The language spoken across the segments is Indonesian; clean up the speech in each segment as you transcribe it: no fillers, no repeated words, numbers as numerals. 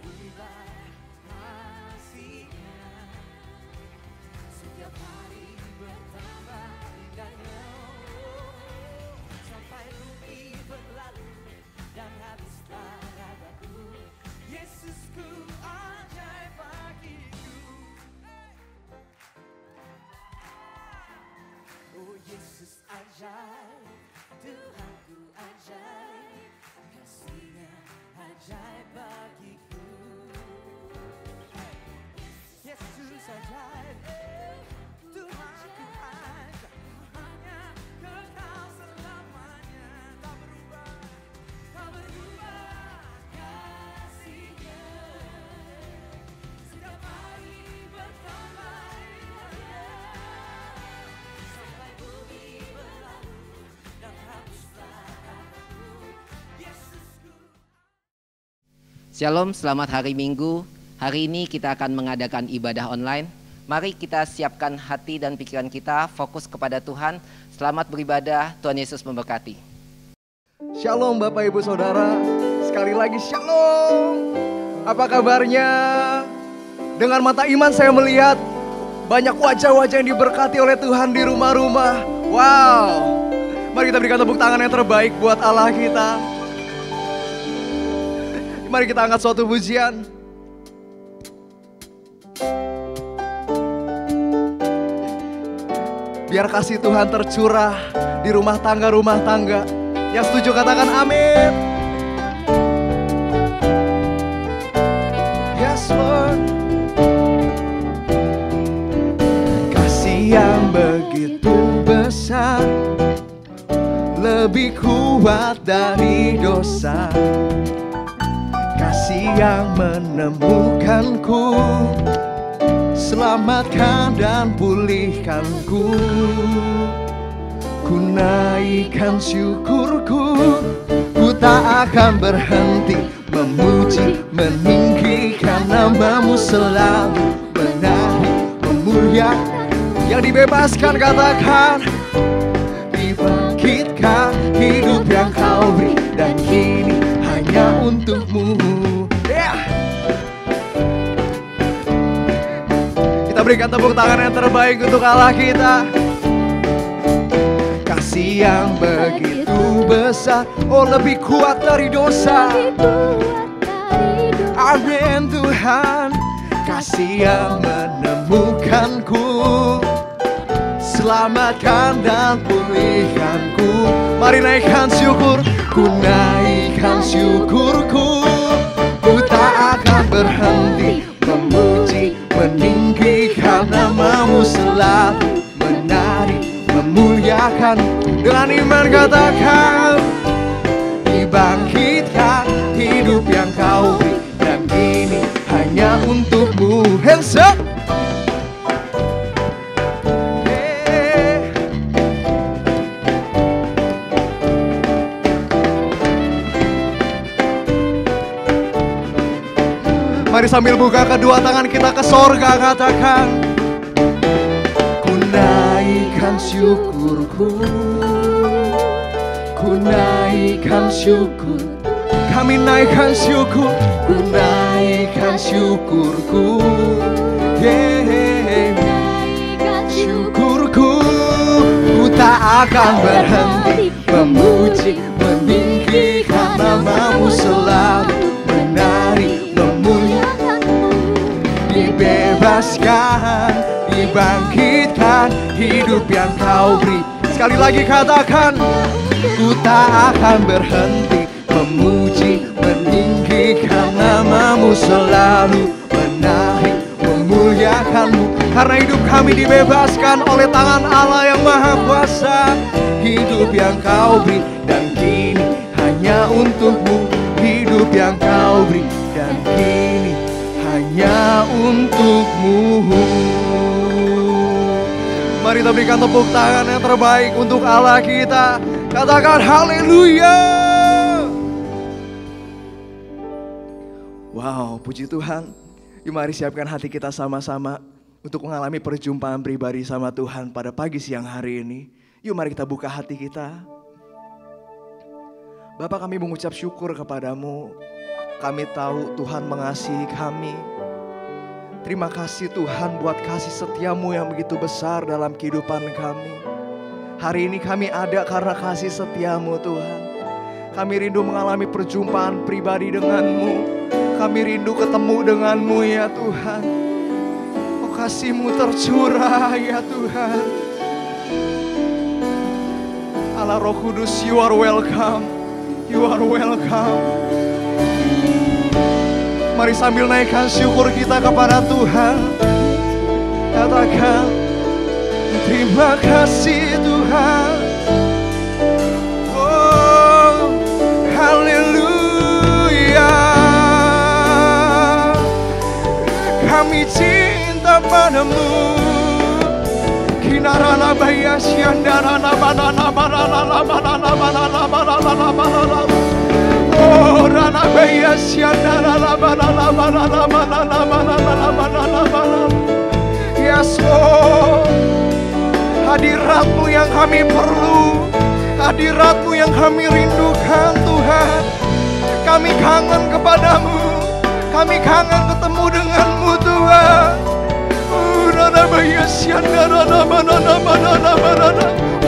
berubah kasih-Nya, setiap hari bertambah indahnya, sampai bumi berlalu dan habislah ragaku. Yesusku ajaib bagiku. Oh Yesus ajaib, Tuhanku ajaib, kasih-Nya ajaib bagiku. Yesus ajaib, Tuhanku ajaib, hanya kekal selamanya, tak berubah kasih-Nya, setiap hari bertambah indahnya, sampai bumi berlalu dan habislah ragaku. Yesusku. Shalom, selamat hari Minggu. Hari ini kita akan mengadakan ibadah online. Mari kita siapkan hati dan pikiran kita, fokus kepada Tuhan. Selamat beribadah, Tuhan Yesus memberkati. Shalom Bapak Ibu Saudara, sekali lagi shalom. Apa kabarnya? Dengan mata iman saya melihat banyak wajah-wajah yang diberkati oleh Tuhan di rumah-rumah. Wow, mari kita berikan tepuk tangan yang terbaik buat Allah kita. Mari kita angkat suatu pujian. Biar kasih Tuhan tercurah di rumah tangga. Yang setuju katakan amin. Yes Lord. Kasih yang begitu besar, lebih kuat dari dosa. Kasih yang menemukanku, selamatkan dan pulihkanku. Ku naikkan syukurku, ku tak akan berhenti memuji, meninggikan nama-Mu selalu, menari, memuliakan. Yang dibebaskan katakan, dibangkitkan hidup yang Kau beri, dan kini hanya untuk-Mu. Kita berikan tepuk tangan yang terbaik untuk Allah kita. Kasih yang begitu besar, oh lebih kuat dari dosa. Amin Tuhan. Kasih yang menemukanku, selamatkan dan pulihkanku. Mari naikkan syukur, ku naikkan syukurku, ku tak akan berhenti memuji, meninggikan nama-Mu selalu, menari, memuliakan. Dengan iman katakan, dibangkitkan hidup yang Kau beri, dan kini hanya untuk-Mu. Hands up. Mari sambil buka kedua tangan kita ke sorga, katakan, ku naikkan syukurku, ku naikkan syukur. Kami naikkan syukur, ku naikkan syukurku, syukurku. Ku tak akan berhenti memuji, meninggikan nama-Mu selalu, menari, memuliakan. Dibebaskan, dibangkitkan hidup yang Kau beri. Sekali lagi katakan, ku tak akan berhenti memuji, meninggikan nama-Mu selalu, menari, memuliakan-Mu. Karena hidup kami dibebaskan oleh tangan Allah yang Maha Kuasa. Hidup yang Kau beri, dan kini hanya untuk-Mu. Hidup yang Kau beri, dan kini hanya untuk-Mu. Mari kita berikan tepuk tangan yang terbaik untuk Allah kita. Katakan haleluya. Wow, puji Tuhan. Yuk mari siapkan hati kita sama-sama untuk mengalami perjumpaan pribadi sama Tuhan pada pagi siang hari ini. Yuk mari kita buka hati kita. Bapa, kami mengucap syukur kepadamu Kami tahu Tuhan mengasihi kami. Terima kasih Tuhan buat kasih setiamu yang begitu besar dalam kehidupan kami. Hari ini kami ada karena kasih setiamu Tuhan. Kami rindu mengalami perjumpaan pribadi denganmu. Kami rindu ketemu denganmu ya Tuhan. Oh kasih-Mu tercurah ya Tuhan. Allah Roh Kudus, you are welcome. You are welcome. Mari sambil naikkan syukur kita kepada Tuhan. Katakan, terima kasih Tuhan. Oh, haleluya. Kami cinta padamu. Kinarana baya siandarana banana banana banana banana banana banana. Oh, rana baya siandarana banana banana banana banana banana banana. Yes, Lord. Hadirat-Mu yang kami perlu, hadirat-Mu yang kami rindukan Tuhan. Kami kangen kepadamu, kami kangen ketemu denganmu Tuhan.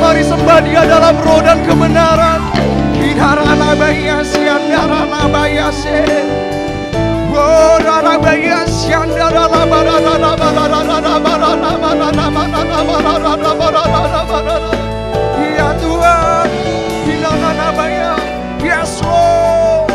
Mari sembah Dia dalam roh dan kebenaran. Ya Tuhan, yes Lord.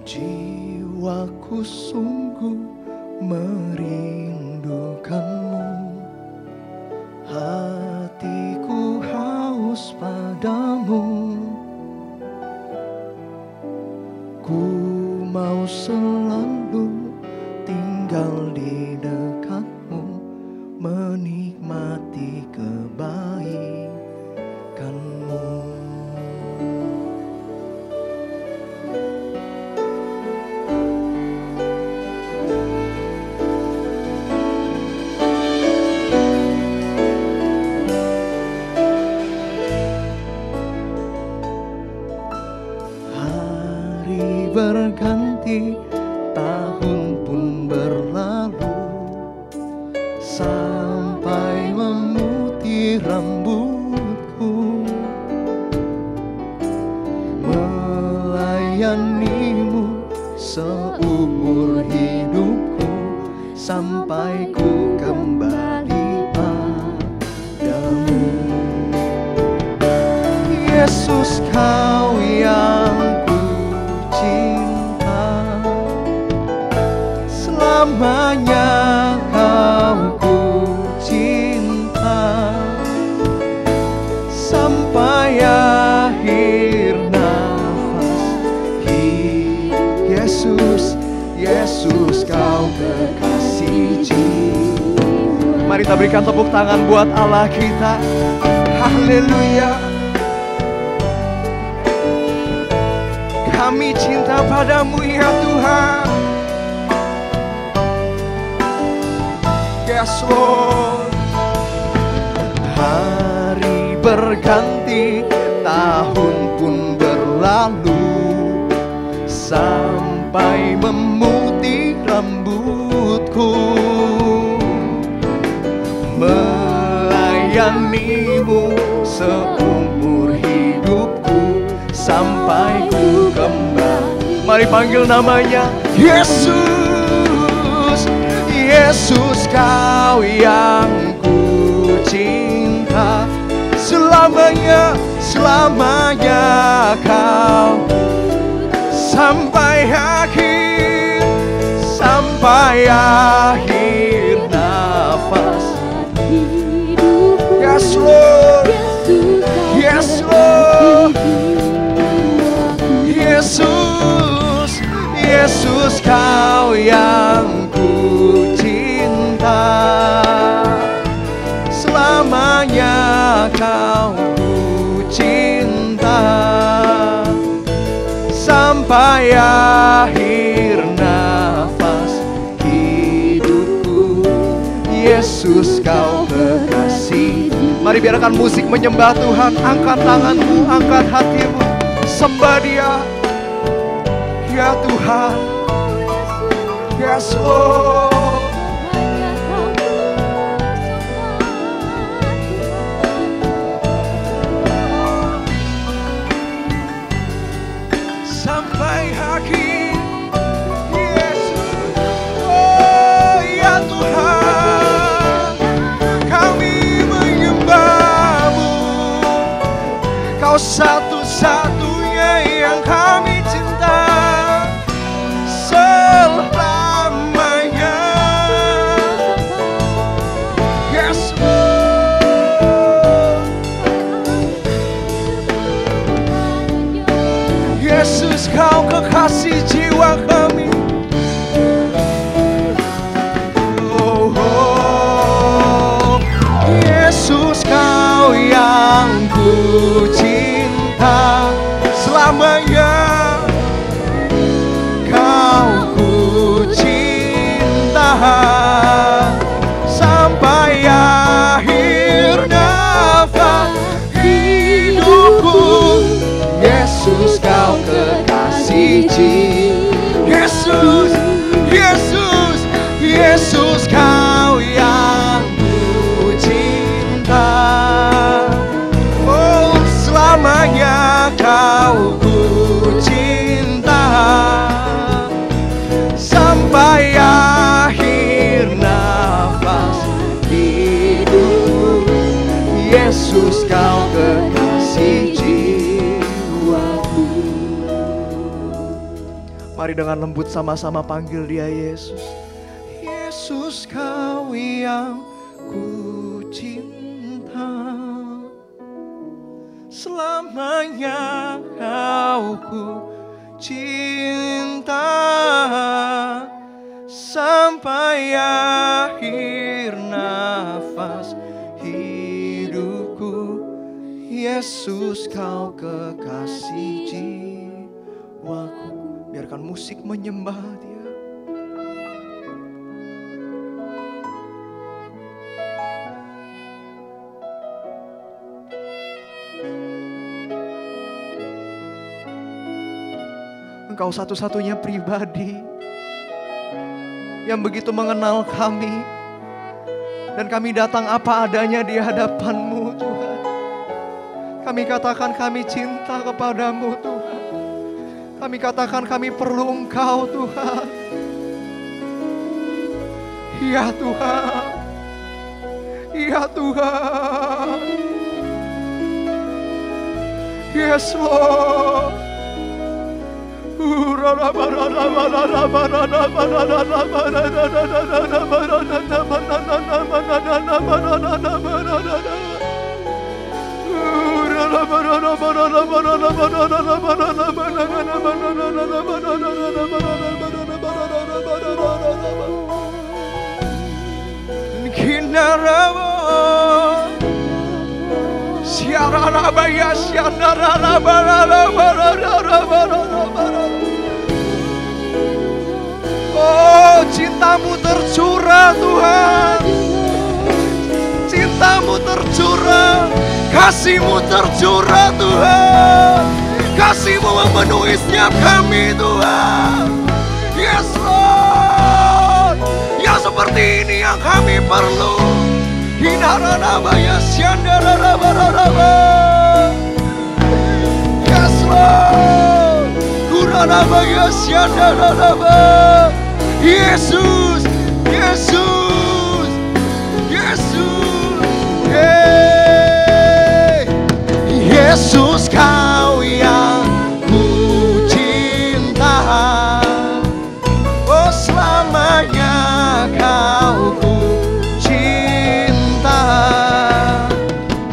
Jiwaku sungguh merindukanmu, hatiku haus padamu. Ku mau selalu tinggal di dekatmu, menikmati kebaikanmu. Berganti, tahun pun berlalu, sampai memutih rambutku, melayanimu seumur hidupku, sampai ku kembali padamu. Yesus, Kau yang selamanya Kau ku cinta, sampai akhir nafas. Yesus, Yesus, Kau kekasih jiwa. Mari kita berikan tepuk tangan buat Allah kita. Haleluya. Kami cinta padamu ya Tuhan. Yes Lord. Hari berganti, tahun pun berlalu, sampai memutih rambutku, melayanimu seumur hidupku, sampai ku kembali. Mari panggil namanya Yesus. Yesus, Kau yang ku cinta, selamanya, selamanya Kau, sampai akhir nafas. Yes Lord, yes Lord. Yesus, Yesus, Kau yang ku cinta, selamanya Kau ku cinta, sampai akhir nafas. Yesus kau kekasih. Mari biarkan musik menyembah Tuhan. Angkat tanganmu, angkat hatimu, sembah Dia. Ya Tuhan, yes Lord. Sampai akhir, Yesus. Oh ya Tuhan, kami menyembah-Mu. Kau satu-satunya yang kami cinta selamanya. Yes Lord. Yesus kau kekasih jiwa kami. Oh, oh. Yesus kau yang ku cinta selamanya. Kau ku cinta sampai akhir nafas hidupku. Yesus kau kekasih jiwa. Yesus, Yesus, Yesus kau yang ku cinta. Oh selamanya kau ku cinta sampai akhir nafas hidupku. Yesus kau kekasih jiwaku. Mari dengan lembut sama-sama panggil Dia Yesus. Yesus kau yang ku cinta selamanya kau ku cinta sampai akhir nafas hidupku. Yesus kau kekasih jiwaku. Biarkan musik menyembah Dia. Engkau satu-satunya pribadi yang begitu mengenal kami, dan kami datang apa adanya di hadapan-Mu Tuhan. Kami katakan kami cinta kepadamu Tuhan. Kami katakan kami perlu Engkau Tuhan. Ya Tuhan, ya Tuhan. Yes Lord. Oh, cinta-Mu tercurah Tuhan. Cinta-Mu tercurah, kasih-Mu tercurah Tuhan. Kasih-Mu memenuhi setiap kami Tuhan. Yes Lord, yang seperti ini yang kami perlu. Yes Lord, Yesus, Yesus, Yesus, hey. Yesus kau yang ku cinta, oh selamanya kau ku cinta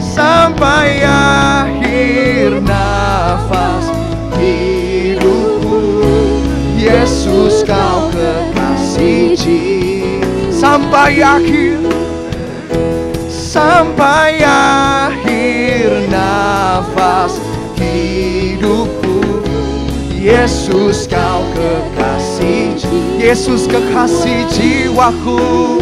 sampai akhir nafas hidupku. Yesus kau kekasih jiwa sampai akhir nafas hidupku. Yesus kau kekasih jiwa. Yesus kekasih jiwaku.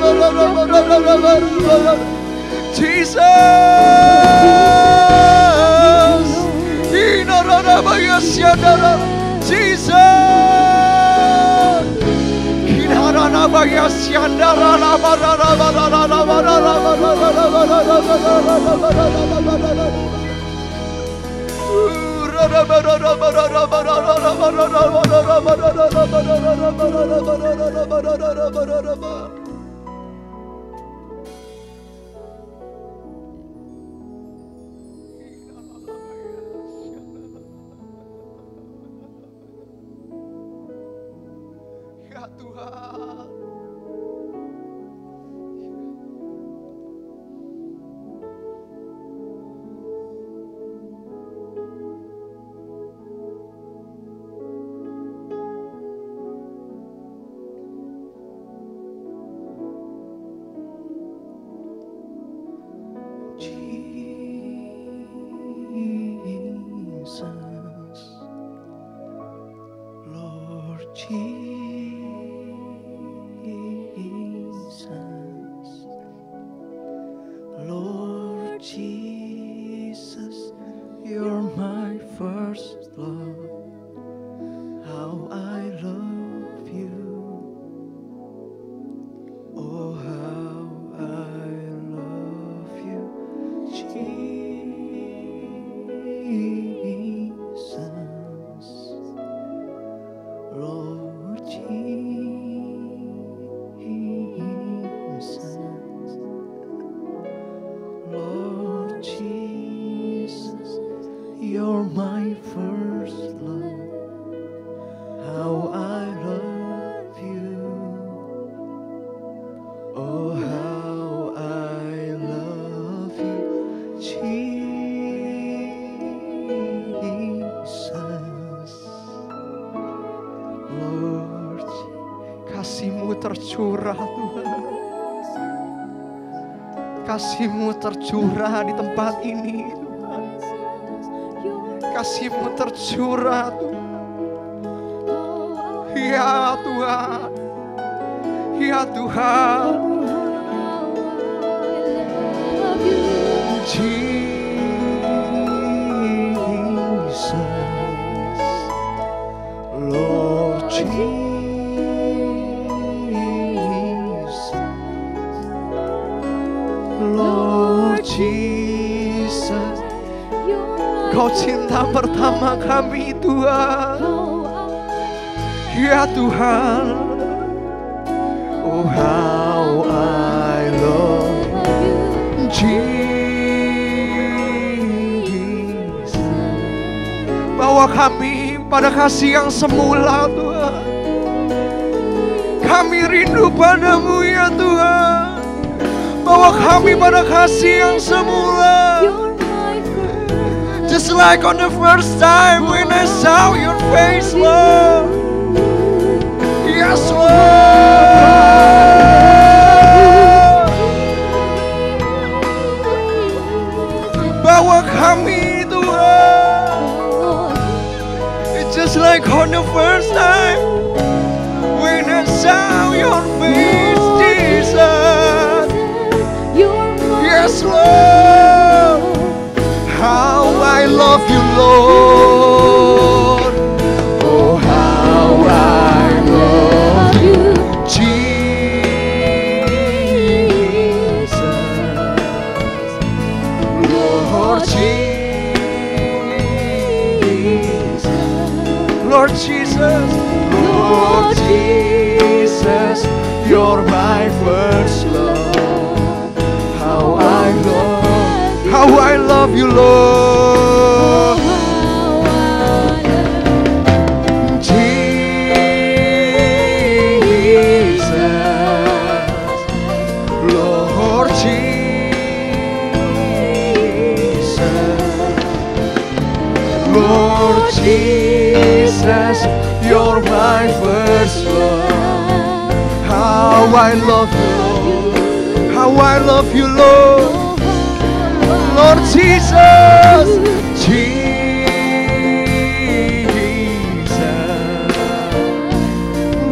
Ya Tuhan. Lord Jesus, you're my first love. How I love you. Oh, how I love you, Jesus. Lord Jesus. Lord Jesus, you're my first love. How I love you. Oh, how I love you, Jesus. Lord, kasih-Mu tercurah Tuhan. Kasih-Mu tercurah di tempat ini Tuhan. Kasih-Mu tercurah Tuhan. Ya Tuhan. Ya Tuhan. Jesus. Lord Jesus. Lord Jesus, Kau cinta pertama kami Tuhan. Ya Tuhan. Oh, how I love Jesus. Bawa kami pada kasih yang semula Tuhan. Kami rindu padamu ya Tuhan. Bawa kami pada kasih yang semula. Just like on the first time when I saw your face, Lord. Yes, Lord. Bawa kami Tuhan. It's just like on the first time when I saw your face, Jesus. Yes, Lord. How I love you, Lord. Oh, how I love you, Jesus. Lord Jesus. Lord Jesus. Lord Jesus. You're my first love. How I love you, Lord. Jesus, Lord Jesus, Lord Jesus, you're my first love. How I love you, Lord. How I love you, Lord. Lord Jesus, Jesus,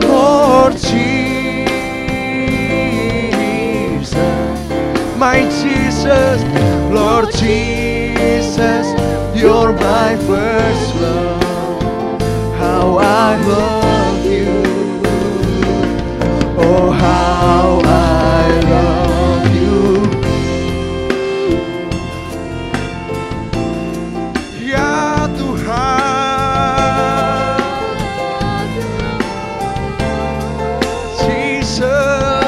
Lord Jesus, my Jesus, Lord Jesus, you're my first love. How I love you, oh how I love you. Ya Tuhan, Jesus,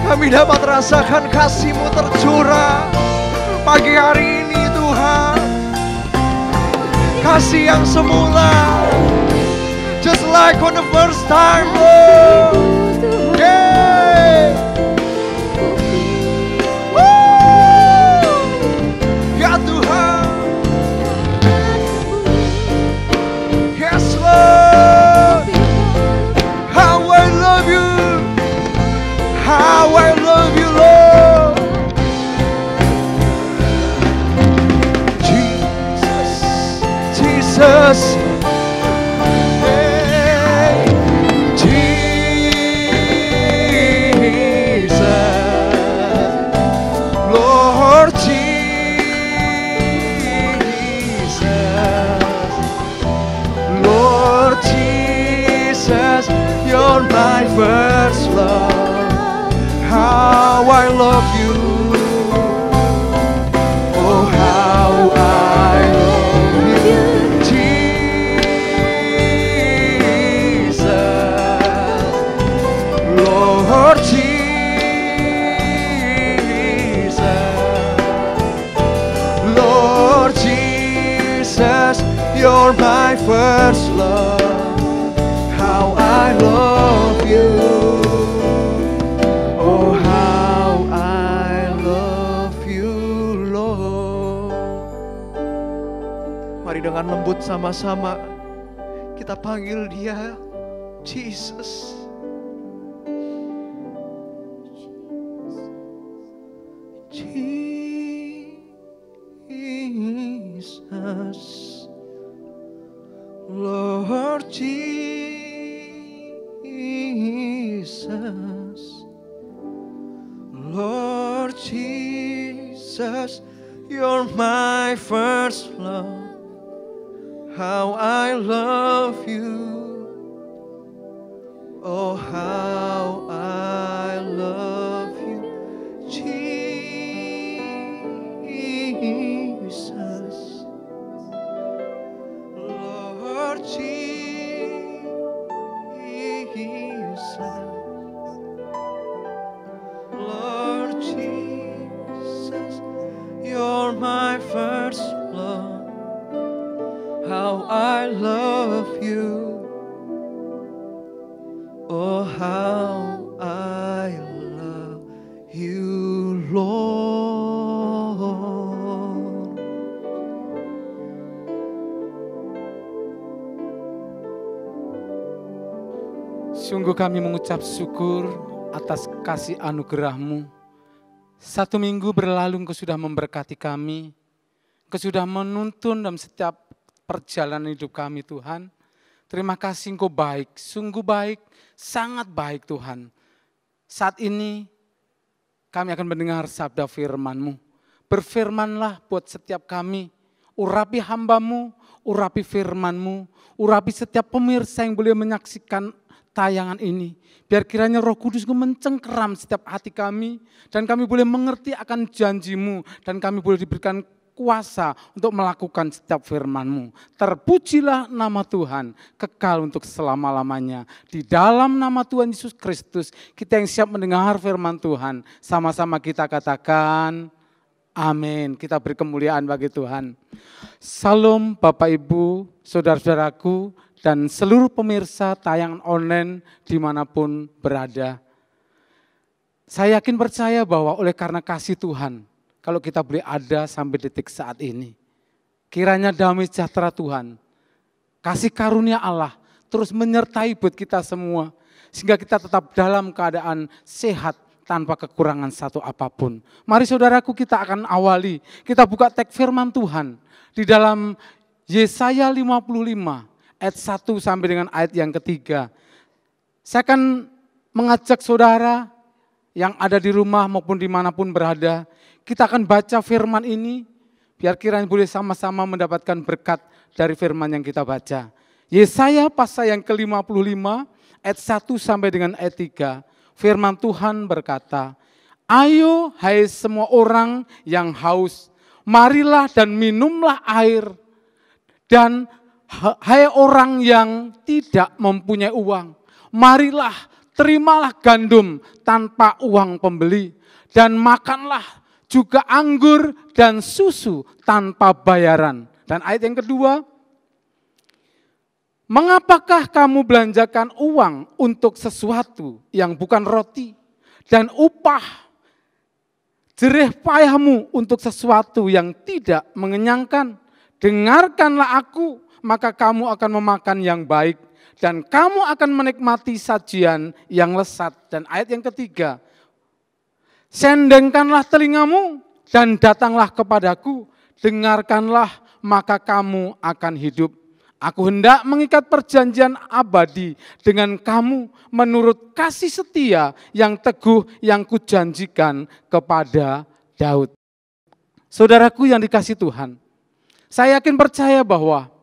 kami dapat rasakan kasih-Mu tercurah pagi hari ini Tuhan. Kasih yang semula, just like on the first time, Lord. Yeah. Ya Tuhan, yes Lord, how I love you, how I love you, Lord. Jesus, Jesus, hey, Jesus, Lord Jesus, Lord Jesus, you're my first love. How I love you, oh how I love you, Jesus, Lord Jesus, Lord Jesus, you're my first love. How I love you, oh how I love you, Lord. Mari dengan lembut sama-sama kita panggil Dia Jesus. Jesus, Lord Jesus, Lord Jesus, you're my first love. How I love you, oh how I love you, Jesus, Lord Jesus, Lord Jesus, you're my first love. How I love you. Sungguh kami mengucap syukur atas kasih anugerah-Mu. 1 minggu berlalu Engkau sudah memberkati kami. Engkau sudah menuntun dalam setiap perjalanan hidup kami Tuhan. Terima kasih Engkau baik, sungguh baik, sangat baik Tuhan. Saat ini kami akan mendengar sabda firman-Mu. Berfirmanlah buat setiap kami. Urapi hamba-Mu, urapi firman-Mu, urapi setiap pemirsa yang boleh menyaksikan tayangan ini. Biar kiranya Roh Kudus mencengkeram setiap hati kami dan kami boleh mengerti akan janji-Mu dan kami boleh diberikan kuasa untuk melakukan setiap firman-Mu. Terpujilah nama Tuhan kekal untuk selama-lamanya. Di dalam nama Tuhan Yesus Kristus kita yang siap mendengar firman Tuhan. Sama-sama kita katakan amin. Kita beri kemuliaan bagi Tuhan. Salam Bapak Ibu, saudara-saudaraku, dan seluruh pemirsa tayangan online dimanapun berada. Saya yakin percaya bahwa oleh karena kasih Tuhan, kalau kita boleh ada sampai detik saat ini, kiranya damai sejahtera Tuhan, kasih karunia Allah terus menyertai buat kita semua, sehingga kita tetap dalam keadaan sehat tanpa kekurangan satu apapun. Mari saudaraku kita akan awali, kita buka teks firman Tuhan di dalam Yesaya 55. Ayat 1 sampai dengan ayat yang ketiga. Saya akan mengajak saudara yang ada di rumah maupun dimanapun berada. Kita akan baca firman ini, biar kiranya boleh sama-sama mendapatkan berkat dari firman yang kita baca. Yesaya pasal yang ke-55, ayat 1 sampai dengan ayat 3. Firman Tuhan berkata, ayo hai semua orang yang haus, marilah dan minumlah air. Dan hai orang yang tidak mempunyai uang, marilah terimalah gandum tanpa uang pembeli, dan makanlah juga anggur dan susu tanpa bayaran. Dan ayat yang kedua, mengapakah kamu belanjakan uang untuk sesuatu yang bukan roti, dan upah jerih payahmu untuk sesuatu yang tidak mengenyangkan? Dengarkanlah aku, maka kamu akan memakan yang baik dan kamu akan menikmati sajian yang lesat. Dan ayat yang ketiga, sendengkanlah telingamu dan datanglah kepadaku, dengarkanlah maka kamu akan hidup. Aku hendak mengikat perjanjian abadi dengan kamu menurut kasih setia yang teguh yang kujanjikan kepada Daud. Saudaraku yang dikasihi Tuhan, saya yakin percaya bahwa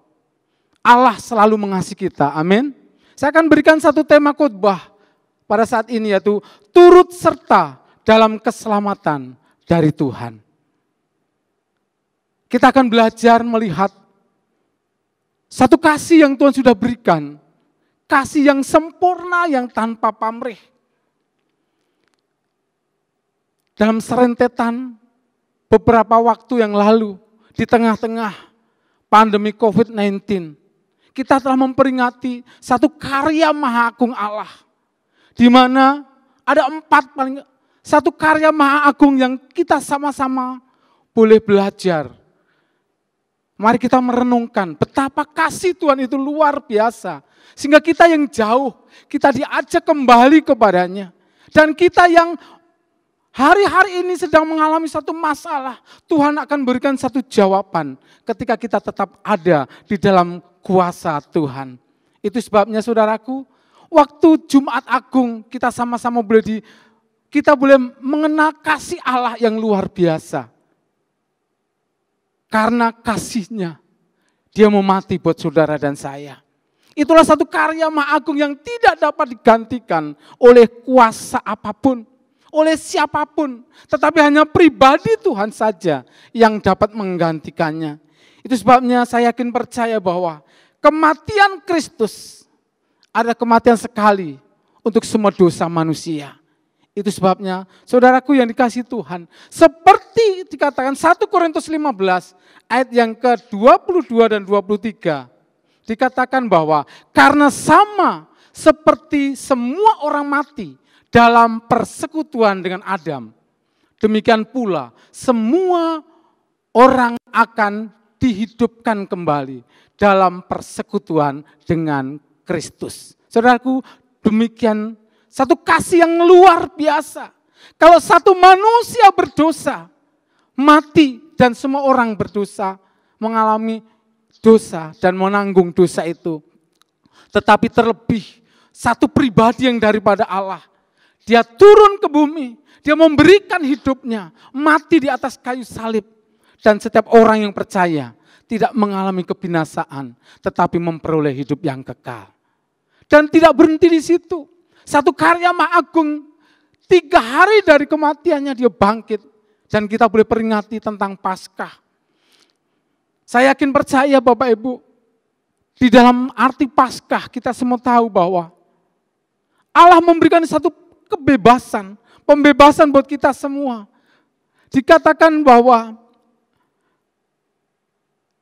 Allah selalu mengasihi kita, amin. Saya akan berikan satu tema khotbah pada saat ini, yaitu turut serta dalam keselamatan dari Tuhan. Kita akan belajar melihat satu kasih yang Tuhan sudah berikan, kasih yang sempurna yang tanpa pamrih. Dalam serentetan beberapa waktu yang lalu, di tengah-tengah pandemi COVID-19, kita telah memperingati satu karya Maha Agung Allah, di mana ada satu karya Maha Agung yang kita sama-sama boleh belajar. Mari kita merenungkan betapa kasih Tuhan itu luar biasa, sehingga kita yang jauh, kita diajak kembali kepadanya. Dan kita yang hari-hari ini sedang mengalami satu masalah, Tuhan akan berikan satu jawaban ketika kita tetap ada di dalam kuasa Tuhan. Itu sebabnya saudaraku, waktu Jumat Agung kita sama-sama kita boleh mengenal kasih Allah yang luar biasa. Karena kasihnya, dia mau mati buat saudara dan saya. Itulah satu karya Maha Agung yang tidak dapat digantikan oleh kuasa apapun, oleh siapapun. Tetapi hanya pribadi Tuhan saja yang dapat menggantikannya. Itu sebabnya saya yakin percaya bahwa kematian Kristus ada kematian sekali untuk semua dosa manusia. Itu sebabnya saudaraku yang dikasihi Tuhan, seperti dikatakan 1 Korintus 15 ayat yang ke-22 dan 23, dikatakan bahwa karena sama seperti semua orang mati dalam persekutuan dengan Adam, demikian pula semua orang akan dihidupkan kembali dalam persekutuan dengan Kristus. Saudaraku, demikian, satu kasih yang luar biasa. Kalau satu manusia berdosa, mati dan semua orang berdosa, mengalami dosa dan menanggung dosa itu. Tetapi terlebih satu pribadi yang daripada Allah, dia turun ke bumi, dia memberikan hidupnya, mati di atas kayu salib. Dan setiap orang yang percaya tidak mengalami kebinasaan, tetapi memperoleh hidup yang kekal. Dan tidak berhenti di situ. Satu karya Maha Agung, 3 hari dari kematiannya dia bangkit. Dan kita boleh peringati tentang Paskah. Saya yakin percaya Bapak Ibu, di dalam arti Paskah kita semua tahu bahwa Allah memberikan satu kebebasan, pembebasan buat kita semua. Dikatakan bahwa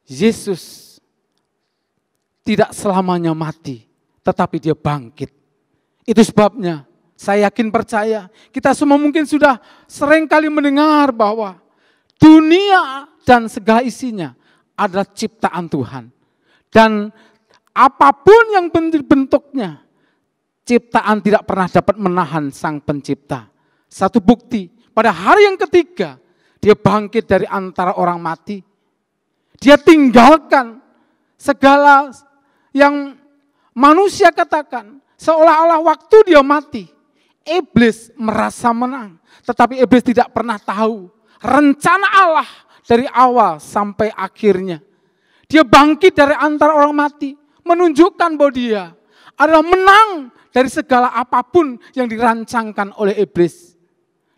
Yesus tidak selamanya mati, tetapi dia bangkit. Itu sebabnya saya yakin percaya, kita semua mungkin sudah sering kali mendengar bahwa dunia dan segala isinya adalah ciptaan Tuhan. Dan apapun yang bentuknya, ciptaan tidak pernah dapat menahan Sang Pencipta. Satu bukti, pada hari yang ketiga, dia bangkit dari antara orang mati. Dia tinggalkan segala yang manusia katakan, seolah-olah waktu dia mati, iblis merasa menang. Tetapi iblis tidak pernah tahu rencana Allah dari awal sampai akhirnya. Dia bangkit dari antara orang mati, menunjukkan bahwa dia adalah menang dari segala apapun yang dirancangkan oleh iblis.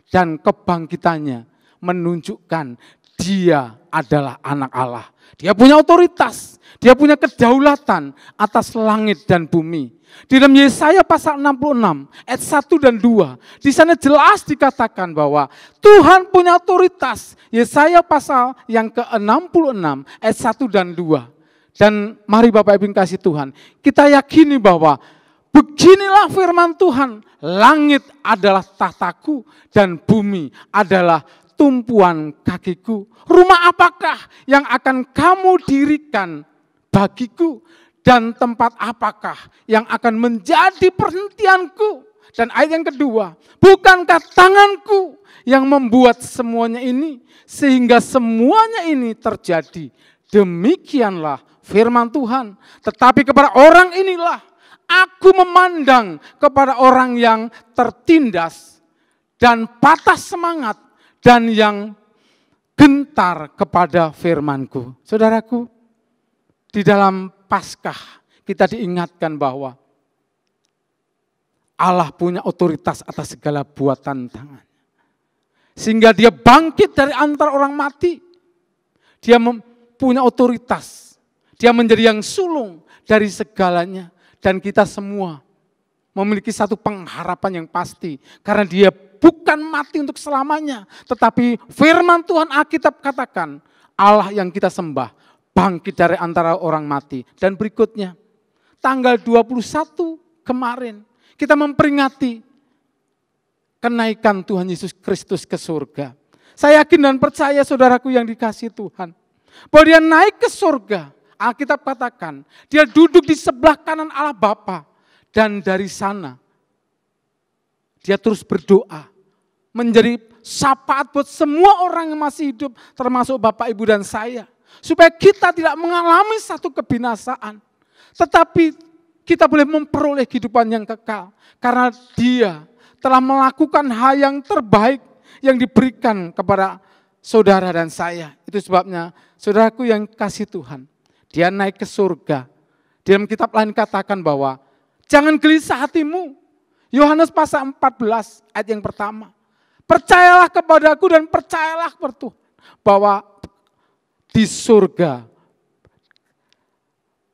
Dan kebangkitannya menunjukkan dia adalah anak Allah. Dia punya otoritas, dia punya kedaulatan atas langit dan bumi. Di dalam Yesaya pasal 66 ayat 1 dan 2, di sana jelas dikatakan bahwa Tuhan punya otoritas. Yesaya pasal yang ke-66 ayat 1 dan 2. Dan mari Bapak Ibu kasih Tuhan, kita yakini bahwa beginilah firman Tuhan, langit adalah tahtaku dan bumi adalah tumpuan kakiku. Rumah apakah yang akan kamu dirikan bagiku? Dan tempat apakah yang akan menjadi perhentianku? Dan ayat yang kedua, bukankah tanganku yang membuat semuanya ini, sehingga semuanya ini terjadi? Demikianlah firman Tuhan. Tetapi kepada orang inilah aku memandang, kepada orang yang tertindas dan patah semangat, dan yang gentar kepada firmanku. Saudaraku, di dalam Paskah kita diingatkan bahwa Allah punya otoritas atas segala buatan tangan. Sehingga dia bangkit dari antara orang mati. Dia punya otoritas. Dia menjadi yang sulung dari segalanya. Dan kita semua memiliki satu pengharapan yang pasti. Karena dia bukan mati untuk selamanya. Tetapi firman Tuhan Alkitab katakan, Allah yang kita sembah bangkit dari antara orang mati. Dan berikutnya, tanggal 21 kemarin, kita memperingati kenaikan Tuhan Yesus Kristus ke surga. Saya yakin dan percaya saudaraku yang dikasihi Tuhan, bahwa dia naik ke surga. Alkitab katakan, dia duduk di sebelah kanan Allah Bapa. Dan dari sana, dia terus berdoa, menjadi syafaat buat semua orang yang masih hidup, termasuk Bapak, Ibu, dan saya. Supaya kita tidak mengalami satu kebinasaan, tetapi kita boleh memperoleh kehidupan yang kekal. Karena dia telah melakukan hal yang terbaik yang diberikan kepada saudara dan saya. Itu sebabnya saudaraku yang kasih Tuhan, dia naik ke surga. Di dalam kitab lain katakan bahwa jangan gelisah hatimu. Yohanes pasal 14 ayat yang pertama. Percayalah kepadaku dan percayalah kepada Tuhan, bahwa di surga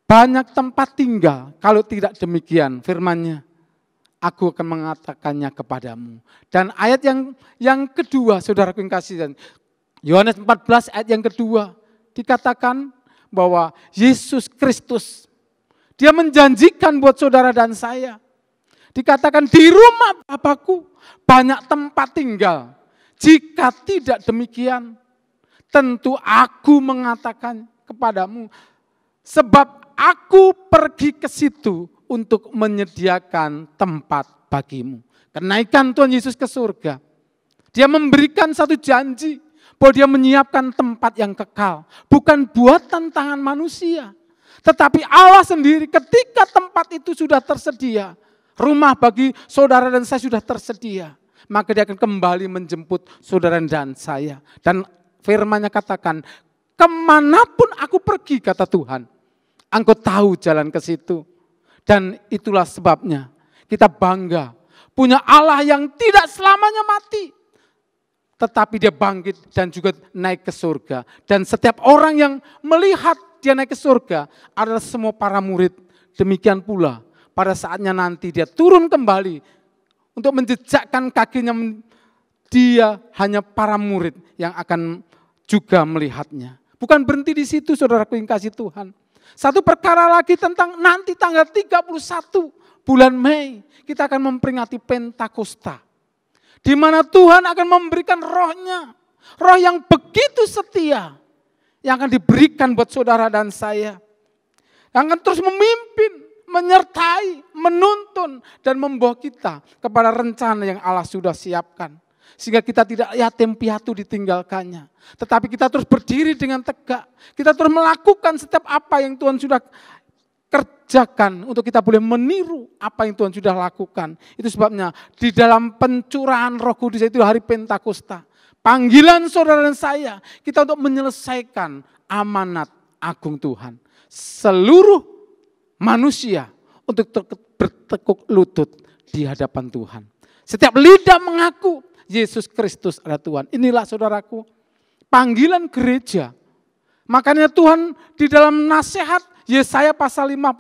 banyak tempat tinggal. Kalau tidak demikian firman-Nya, aku akan mengatakannya kepadamu. Dan ayat yang kedua, saudaraku yang kasih, Yohanes 14 ayat yang kedua, dikatakan bahwa Yesus Kristus, dia menjanjikan buat saudara dan saya. Dikatakan di rumah Bapakku banyak tempat tinggal. Jika tidak demikian, tentu aku mengatakan kepadamu, sebab aku pergi ke situ untuk menyediakan tempat bagimu. Kenaikan Tuhan Yesus ke surga. Dia memberikan satu janji bahwa dia menyiapkan tempat yang kekal. Bukan buatan tangan manusia. Tetapi Allah sendiri ketika tempat itu sudah tersedia. Rumah bagi saudara dan saya sudah tersedia. Maka dia akan kembali menjemput saudara dan saya. Dan firman-Nya katakan, kemanapun aku pergi, kata Tuhan, Engkau tahu jalan ke situ. Dan itulah sebabnya kita bangga punya Allah yang tidak selamanya mati. Tetapi dia bangkit dan juga naik ke surga. Dan setiap orang yang melihat dia naik ke surga adalah semua para murid. Demikian pula pada saatnya nanti dia turun kembali untuk menjejakkan kakinya, dia hanya para murid yang akan juga melihatnya. Bukan berhenti di situ, saudaraku yang kasih Tuhan. Satu perkara lagi tentang nanti tanggal 31 bulan Mei, kita akan memperingati Pentakosta. Di mana Tuhan akan memberikan roh-Nya, roh yang begitu setia, yang akan diberikan buat saudara dan saya. Yang akan terus memimpin, menyertai, menuntun, dan membawa kita kepada rencana yang Allah sudah siapkan. Sehingga kita tidak yatim piatu ditinggalkannya. Tetapi kita terus berdiri dengan tegak. Kita terus melakukan setiap apa yang Tuhan sudah kerjakan. Untuk kita boleh meniru apa yang Tuhan sudah lakukan. Itu sebabnya di dalam pencurahan Roh Kudus itu hari Pentakosta. Panggilan saudara dan saya. Kita untuk menyelesaikan amanat agung Tuhan. Seluruh manusia untuk bertekuk lutut di hadapan Tuhan. Setiap lidah mengaku Yesus Kristus adalah Tuhan. Inilah saudaraku, panggilan gereja. Makanya Tuhan di dalam nasihat Yesaya pasal 55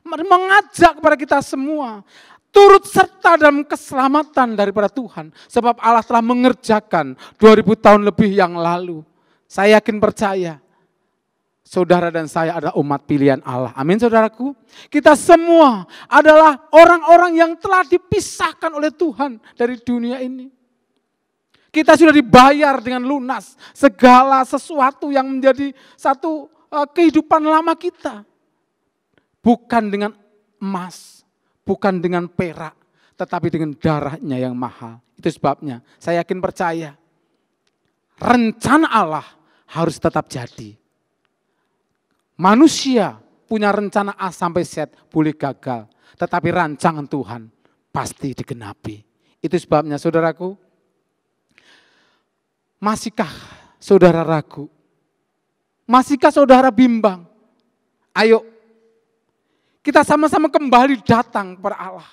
mengajak kepada kita semua turut serta dalam keselamatan daripada Tuhan. Sebab Allah telah mengerjakan 2000 tahun lebih yang lalu. Saya yakin percaya saudara dan saya adalah umat pilihan Allah. Amin saudaraku. Kita semua adalah orang-orang yang telah dipisahkan oleh Tuhan dari dunia ini. Kita sudah dibayar dengan lunas segala sesuatu yang menjadi satu kehidupan lama kita. Bukan dengan emas, bukan dengan perak, tetapi dengan darahnya yang mahal. Itu sebabnya saya yakin percaya rencana Allah harus tetap jadi. Manusia punya rencana A sampai Z boleh gagal. Tetapi rancangan Tuhan pasti digenapi. Itu sebabnya saudaraku, masihkah saudara ragu? Masihkah saudara bimbang? Ayo, kita sama-sama kembali datang kepada Allah.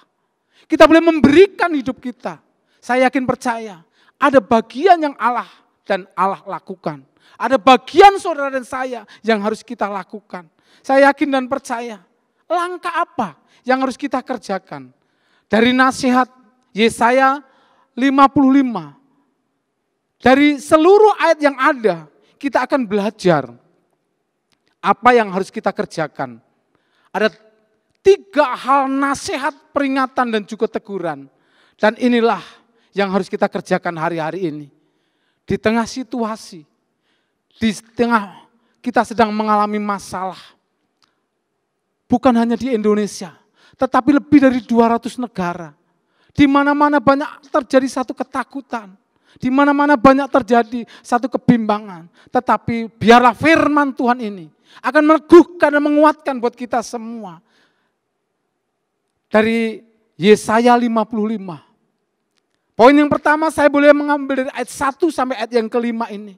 Kita boleh memberikan hidup kita. Saya yakin percaya, ada bagian yang Allah dan Allah lakukan. Ada bagian saudara dan saya yang harus kita lakukan. Saya yakin dan percaya, langkah apa yang harus kita kerjakan? Dari nasihat Yesaya 55, dari seluruh ayat yang ada, kita akan belajar apa yang harus kita kerjakan. Ada 3 hal nasihat, peringatan, dan juga teguran. Dan inilah yang harus kita kerjakan hari-hari ini. Di tengah situasi, di tengah kita sedang mengalami masalah. Bukan hanya di Indonesia, tetapi lebih dari 200 negara. Di mana-mana banyak terjadi satu ketakutan. Di mana-mana banyak terjadi satu kebimbangan. Tetapi biarlah firman Tuhan ini akan meneguhkan dan menguatkan buat kita semua. Dari Yesaya 55. Poin yang pertama saya boleh mengambil dari ayat 1 sampai ayat yang kelima ini.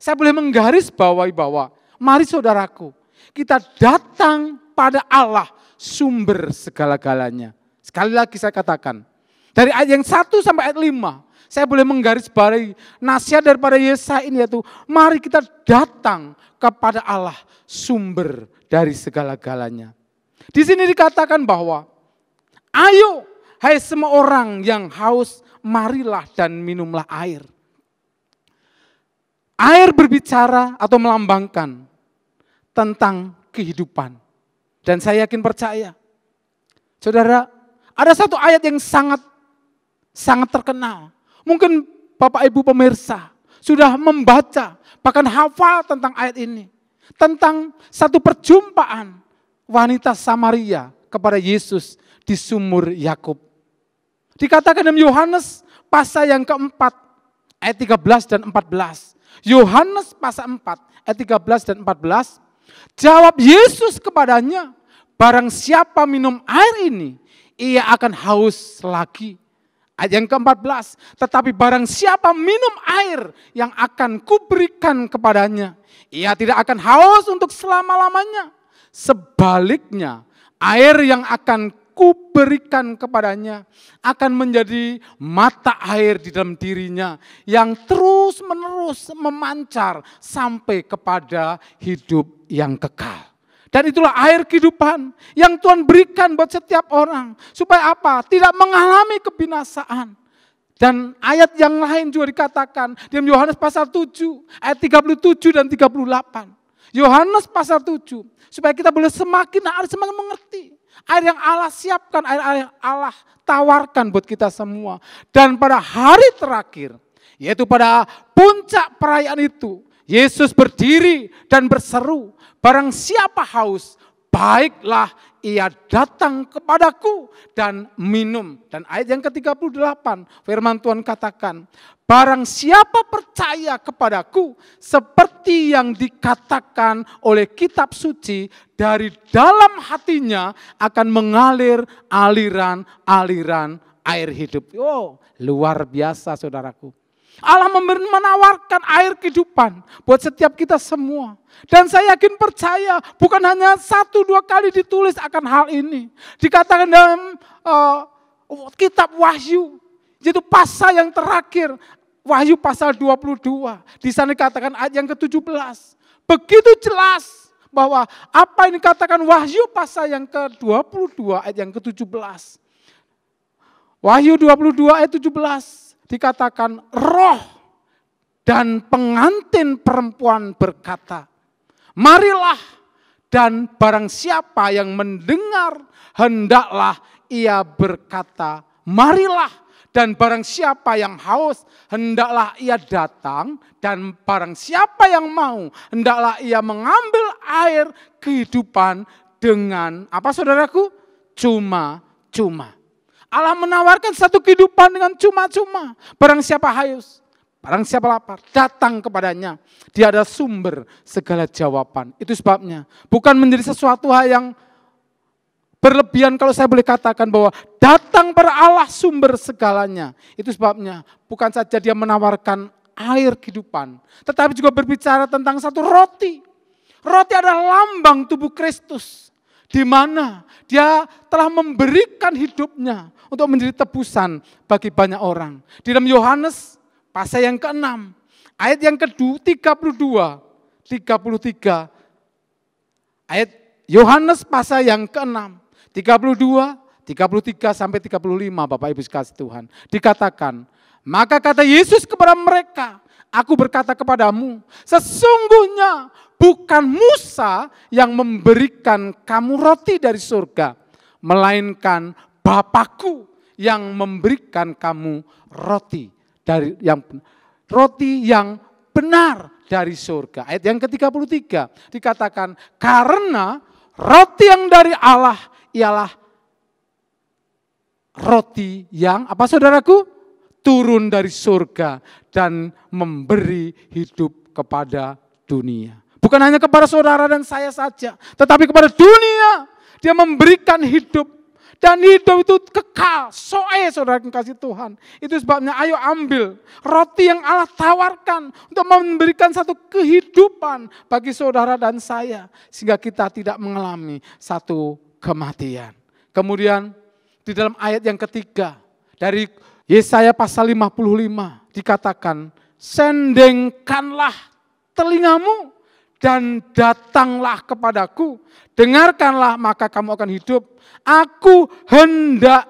Saya boleh menggaris bawahi bahwa mari saudaraku, kita datang pada Allah sumber segala-galanya. Sekali lagi saya katakan, dari ayat yang 1 sampai ayat 5. Saya boleh menggarisbawahi nasihat daripada Yesaya ini, yaitu mari kita datang kepada Allah sumber dari segala-galanya. Di sini dikatakan bahwa ayo hai semua orang yang haus, marilah dan minumlah air. Air berbicara atau melambangkan tentang kehidupan. Dan saya yakin percaya, saudara, ada satu ayat yang sangat terkenal. Mungkin Bapak Ibu pemirsa sudah membaca, bahkan hafal tentang ayat ini. Tentang satu perjumpaan wanita Samaria kepada Yesus di sumur Yakub. Dikatakan dalam Yohanes pasal yang keempat, ayat 13 dan 14. Yohanes pasal 4, ayat 13 dan 14. Jawab Yesus kepadanya, barang siapa minum air ini, ia akan haus lagi. Ayat yang ke-14, tetapi barang siapa minum air yang akan kuberikan kepadanya, ia tidak akan haus untuk selama-lamanya. Sebaliknya, air yang akan kuberikan kepadanya akan menjadi mata air di dalam dirinya yang terus-menerus memancar sampai kepada hidup yang kekal. Dan itulah air kehidupan yang Tuhan berikan buat setiap orang. Supaya apa? Tidak mengalami kebinasaan. Dan ayat yang lain juga dikatakan di Yohanes pasal 7, ayat 37 dan 38. Yohanes pasal 7, supaya kita boleh semakin mengerti. Air yang Allah siapkan, air yang Allah tawarkan buat kita semua. Dan pada hari terakhir, yaitu pada puncak perayaan itu, Yesus berdiri dan berseru, barang siapa haus, baiklah ia datang kepadaku dan minum. Dan ayat yang ke-38, firman Tuhan katakan, barang siapa percaya kepadaku, seperti yang dikatakan oleh kitab suci, dari dalam hatinya akan mengalir aliran-aliran air hidup. Oh, luar biasa saudaraku. Allah menawarkan air kehidupan buat setiap kita semua. Dan saya yakin percaya bukan hanya 1-2 kali ditulis akan hal ini. Dikatakan dalam kitab Wahyu, yaitu pasal yang terakhir, Wahyu pasal 22. Di sana dikatakan ayat yang ke-17. Begitu jelas bahwa apa yang dikatakan Wahyu pasal yang ke-22 ayat yang ke-17. Wahyu 22 ayat 17. Dikatakan roh dan pengantin perempuan berkata, marilah, dan barang siapa yang mendengar hendaklah ia berkata, marilah, dan barang siapa yang haus hendaklah ia datang, dan barang siapa yang mau hendaklah ia mengambil air kehidupan dengan apa saudaraku? Cuma-cuma. Allah menawarkan satu kehidupan dengan cuma-cuma. Barang siapa haus, barang siapa lapar, datang kepadanya. Dia ada sumber segala jawaban. Itu sebabnya bukan menjadi sesuatu hal yang berlebihan kalau saya boleh katakan bahwa datang pada Allah sumber segalanya. Itu sebabnya bukan saja dia menawarkan air kehidupan, tetapi juga berbicara tentang satu roti. Roti adalah lambang tubuh Kristus, di mana dia telah memberikan hidupnya untuk menjadi tebusan bagi banyak orang. Di dalam Yohanes pasal yang ke-6, ayat yang ke-32, 33. Ayat Yohanes pasal yang ke-6, 32, 33 sampai 35 Bapak Ibu sekalian Tuhan. Dikatakan, maka kata Yesus kepada mereka, aku berkata kepadamu, sesungguhnya bukan Musa yang memberikan kamu roti dari surga, melainkan Bapakku yang memberikan kamu roti yang benar dari surga. Ayat yang ke-33 dikatakan, karena roti yang dari Allah ialah roti yang apa saudaraku? Turun dari surga dan memberi hidup kepada dunia. Bukan hanya kepada saudara dan saya saja, tetapi kepada dunia. Dia memberikan hidup. Dan hidup itu kekal, saudara yang kasih Tuhan. Itu sebabnya ayo ambil roti yang Allah tawarkan untuk memberikan satu kehidupan bagi saudara dan saya. Sehingga kita tidak mengalami satu kematian. Kemudian di dalam ayat yang ketiga dari Yesaya pasal 55 dikatakan, sendengkanlah telingamu dan datanglah kepadaku, dengarkanlah maka kamu akan hidup. Aku hendak,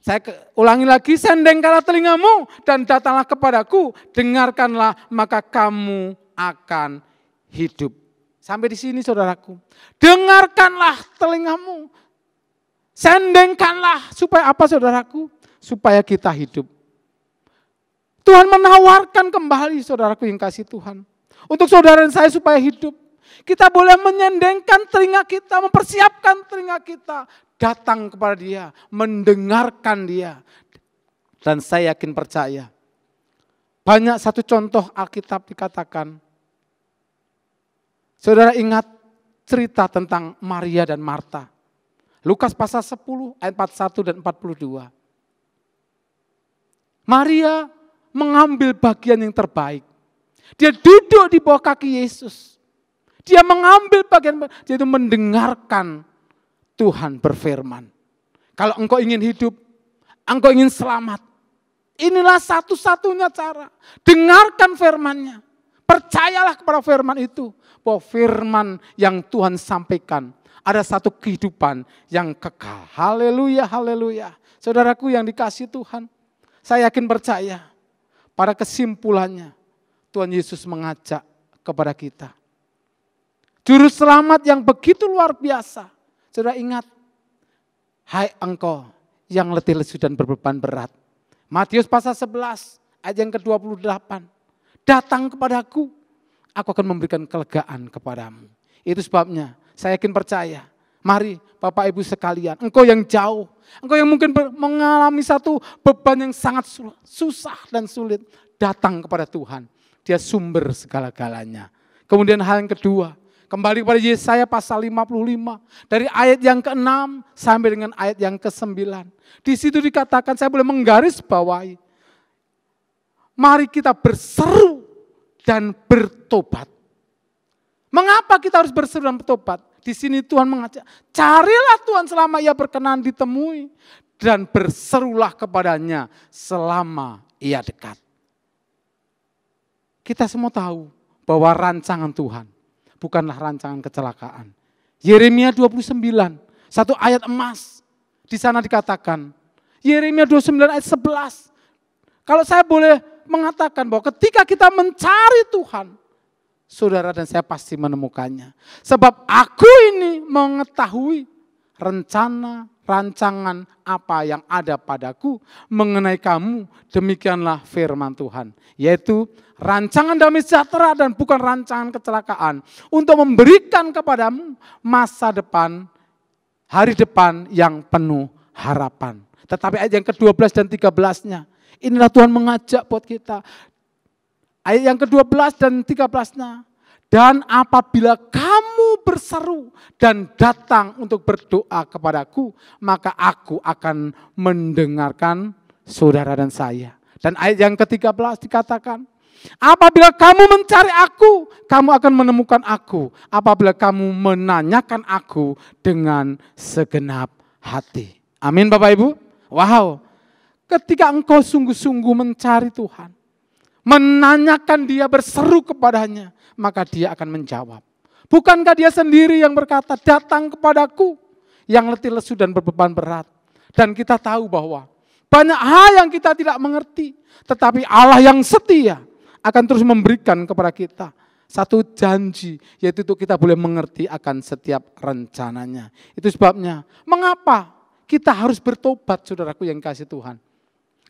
saya ulangi lagi, sendengkanlah telingamu dan datanglah kepadaku, dengarkanlah maka kamu akan hidup. Sampai di sini saudaraku, dengarkanlah telingamu, sendengkanlah supaya apa saudaraku? Supaya kita hidup. Tuhan menawarkan kembali saudaraku yang kasih Tuhan. Untuk saudara dan saya supaya hidup. Kita boleh menyendengkan telinga kita, mempersiapkan telinga kita. Datang kepada dia, mendengarkan dia. Dan saya yakin percaya. Banyak satu contoh Alkitab dikatakan. Saudara ingat cerita tentang Maria dan Marta. Lukas pasal 10 ayat 41 dan 42. Maria mengambil bagian yang terbaik. Dia duduk di bawah kaki Yesus. Dia mengambil bagian, yaitu mendengarkan Tuhan berfirman. Kalau engkau ingin hidup, engkau ingin selamat, inilah satu-satunya cara. Dengarkan firman-Nya. Percayalah kepada firman itu. Bahwa firman yang Tuhan sampaikan ada satu kehidupan yang kekal. Haleluya, haleluya. Saudaraku yang dikasihi Tuhan, saya yakin percaya pada kesimpulannya Tuhan Yesus mengajak kepada kita. Juru selamat yang begitu luar biasa. Saudara ingat, hai engkau yang letih lesu dan berbeban berat. Matius pasal 11 ayat yang ke-28. Datang kepadaku, aku akan memberikan kelegaan kepadamu. Itu sebabnya saya yakin percaya. Mari Bapak Ibu sekalian, engkau yang jauh, engkau yang mungkin mengalami satu beban yang sangat susah dan sulit. Datang kepada Tuhan, dia sumber segala-galanya. Kemudian hal yang kedua, kembali kepada Yesaya pasal 55. Dari ayat yang ke-6 sampai dengan ayat yang ke-9. Di situ dikatakan, saya boleh menggarisbawahi. Mari kita berseru dan bertobat. Mengapa kita harus berseru dan bertobat? Di sini Tuhan mengajak, carilah Tuhan selama ia berkenan ditemui. Dan berserulah kepadanya selama ia dekat. Kita semua tahu bahwa rancangan Tuhan bukanlah rancangan kecelakaan. Yeremia 29, satu ayat emas. Di sana dikatakan, Yeremia 29 ayat 11. Kalau saya boleh mengatakan bahwa ketika kita mencari Tuhan, saudara dan saya pasti menemukannya. Sebab aku ini mengetahui rencana, rancangan apa yang ada padaku mengenai kamu. Demikianlah firman Tuhan. Yaitu rancangan damai sejahtera dan bukan rancangan kecelakaan. Untuk memberikan kepadamu masa depan, hari depan yang penuh harapan. Tetapi ayat yang ke-12 dan 13-nya. Inilah Tuhan mengajak buat kita. Ayat yang ke-12 dan 13-nya. Dan apabila kamu berseru dan datang untuk berdoa kepadaku, maka aku akan mendengarkan saudara dan saya. Dan ayat yang ke-13 dikatakan, apabila kamu mencari aku, kamu akan menemukan aku. Apabila kamu menanyakan aku dengan segenap hati. Amin Bapak Ibu. Wow. Ketika engkau sungguh-sungguh mencari Tuhan, menanyakan dia, berseru kepadanya, maka dia akan menjawab. Bukankah dia sendiri yang berkata, datang kepadaku yang letih lesu dan berbeban berat. Dan kita tahu bahwa banyak hal yang kita tidak mengerti, tetapi Allah yang setia akan terus memberikan kepada kita satu janji, yaitu untuk kita boleh mengerti akan setiap rencananya. Itu sebabnya, mengapa kita harus bertobat, saudaraku yang kasih Tuhan?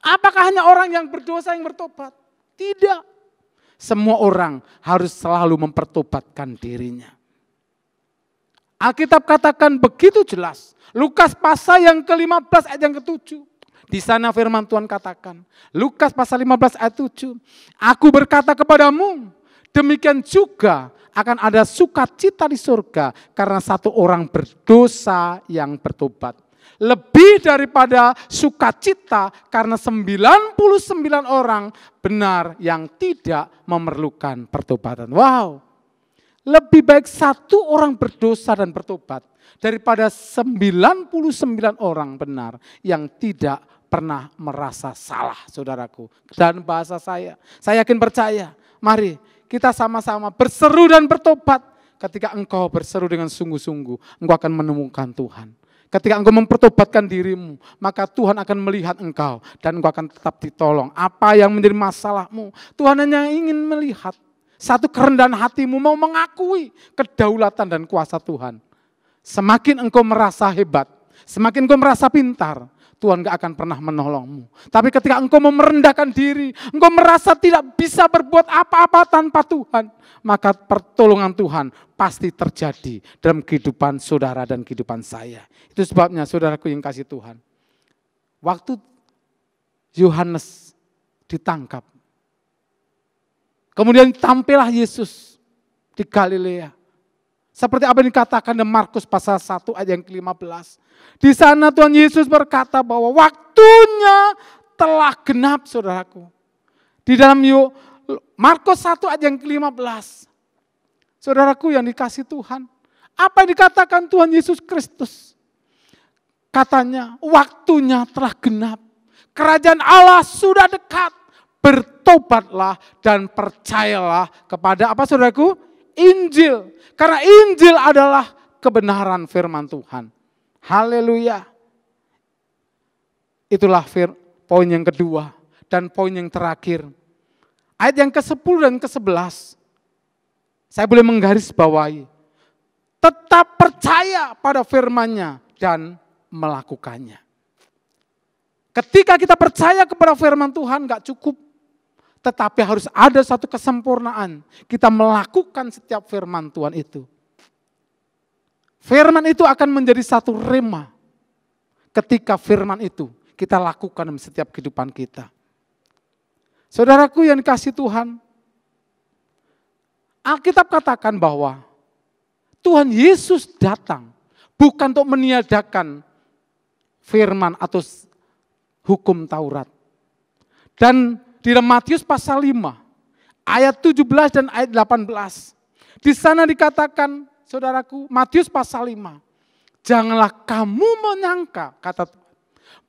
Apakah hanya orang yang berdosa yang bertobat? Tidak. Semua orang harus selalu mempertobatkan dirinya. Alkitab katakan begitu jelas. Lukas pasal yang ke-15 ayat yang ke-7. Di sana firman Tuhan katakan. Lukas pasal 15 ayat 7. Aku berkata kepadamu, demikian juga akan ada sukacita di surga karena satu orang berdosa yang bertobat. Lebih daripada sukacita karena 99 orang benar yang tidak memerlukan pertobatan. Wow, lebih baik satu orang berdosa dan bertobat daripada 99 orang benar yang tidak pernah merasa salah, saudaraku. Dan bahasa saya yakin percaya, mari kita sama-sama berseru dan bertobat. Ketika engkau berseru dengan sungguh-sungguh, engkau akan menemukan Tuhan. Ketika engkau mempertobatkan dirimu, maka Tuhan akan melihat engkau dan engkau akan tetap ditolong. Apa yang menjadi masalahmu, Tuhan hanya ingin melihat satu kerendahan hatimu, mau mengakui kedaulatan dan kuasa Tuhan. Semakin engkau merasa hebat, semakin engkau merasa pintar, Tuhan gak akan pernah menolongmu. Tapi ketika engkau merendahkan diri, engkau merasa tidak bisa berbuat apa-apa tanpa Tuhan, maka pertolongan Tuhan pasti terjadi dalam kehidupan saudara dan kehidupan saya. Itu sebabnya saudaraku yang kasih Tuhan. Waktu Yohanes ditangkap, kemudian tampillah Yesus di Galilea. Seperti apa yang dikatakan dalam Markus pasal 1 ayat yang ke-15. Di sana Tuhan Yesus berkata bahwa waktunya telah genap, saudaraku. Di dalam Markus 1 ayat yang ke-15. Saudaraku yang dikasih Tuhan. Apa yang dikatakan Tuhan Yesus Kristus? Katanya waktunya telah genap. Kerajaan Allah sudah dekat. Bertobatlah dan percayalah kepada apa saudaraku? Injil. Karena Injil adalah kebenaran firman Tuhan. Haleluya. Itulah poin yang kedua. Dan poin yang terakhir. Ayat yang ke-10 dan ke-11. Saya boleh menggarisbawahi. Tetap percaya pada firman-Nya dan melakukannya. Ketika kita percaya kepada firman Tuhan gak cukup. Tetapi harus ada satu kesempurnaan. Kita melakukan setiap firman Tuhan itu. Firman itu akan menjadi satu rema. Ketika firman itu kita lakukan dalam setiap kehidupan kita. Saudaraku yang dikasih Tuhan. Alkitab katakan bahwa Tuhan Yesus datang. Bukan untuk meniadakan firman atau hukum Taurat. Dan di dalam Matius pasal 5, ayat 17 dan ayat 18. Di sana dikatakan, saudaraku, Matius pasal 5. Janganlah kamu menyangka, kata Tuhan,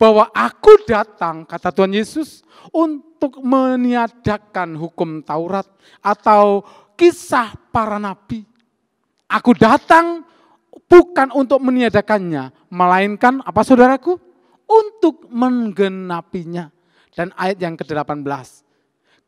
bahwa aku datang, kata Tuhan Yesus, untuk meniadakan hukum Taurat atau kisah para nabi. Aku datang bukan untuk meniadakannya, melainkan apa saudaraku? Untuk menggenapinya. Dan ayat yang ke-18.